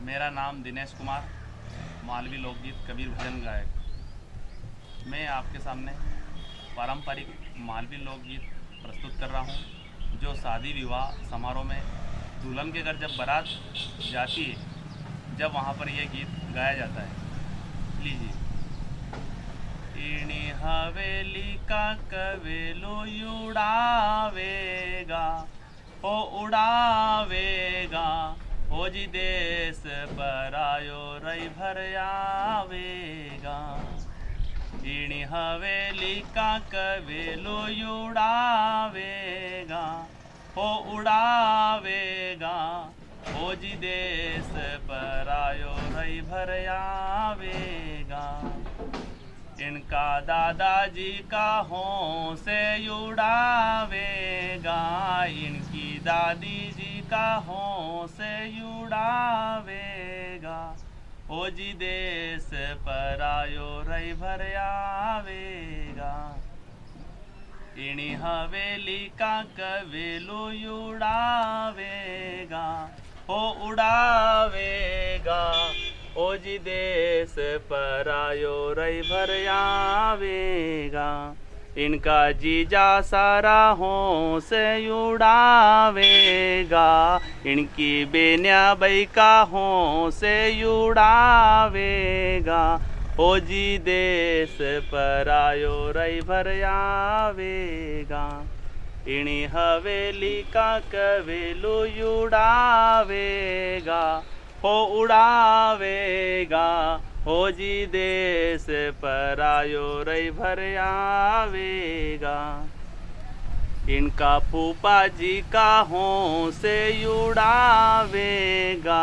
मेरा नाम दिनेश कुमार, मालवी लोकगीत कबीर भजन गायक। मैं आपके सामने पारंपरिक मालवी लोकगीत प्रस्तुत कर रहा हूँ, जो शादी विवाह समारोह में दुल्हन के घर जब बारात जाती है, जब वहाँ पर यह गीत गाया जाता है। लीजिए। इणी हवेली का कवेलो उड़ावेगा, ओ उड़ावेगा, ओ जी देश पर आयो रई भर आवेगा। इणी हवेली का कवेलो उड़ावेगा, ओ उड़ावेगा, ओ जी देश पर आयो रई भर आवेगा। इनका दादाजी का हों से उड़ावेगा, इनकी दादी जी का हों से उड़ावेगा, ओ जी देश पर आयो रई भर आवेगा। इनी हवेली का कवेलो उड़ावेगा, ओ उड़ावेगा, ओ जी देश पर आयो रई भर आवेगा। इनका जीजा सारा हों से उड़ावेगा, इनकी बेन्या बई का हों से उड़ावेगा, ओ जी देश पर आयो रई भर आवेगा। इनी हवेली का कवेलो उड़ावेगा, हो उड़ावेगा, हो जी देश पर आयो रई भर आवेगा। इनका फूफा जी का हों से उड़ावेगा,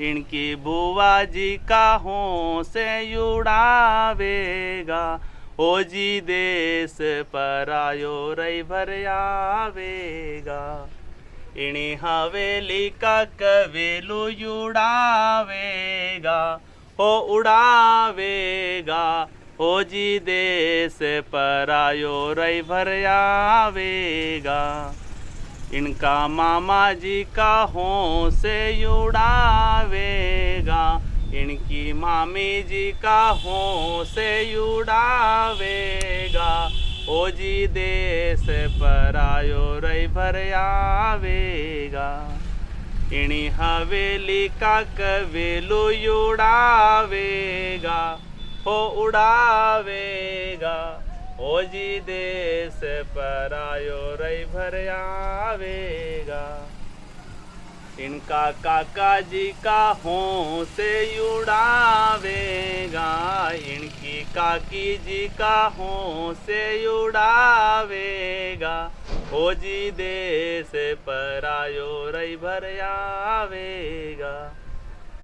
इनकी बुआ जी का हों से उड़ावेगा, ओ जी देश पर आयो रई भर आवेगा। इनी हवेली का कवेलो उड़ावेगा, हो उड़ावेगा, ओ जी देश पर आयो रई भर आवेगा। इनका मामा जी का हों से उड़ावेगा, इनकी मामी जी का हों से उड़ावेगा, ओ जी देश पर आयो रई भर आवेगा। इनी हवेली का कवेलो उड़ावेगा, हो उड़ावेगा, ओ जी देश पर आयो रई भर आवेगा। इनका काका जी का हों से उड़ावेगा, इनकी काकी जी का हों से उड़ावेगा, ओ जी देश पर आयो रई भर आवेगा।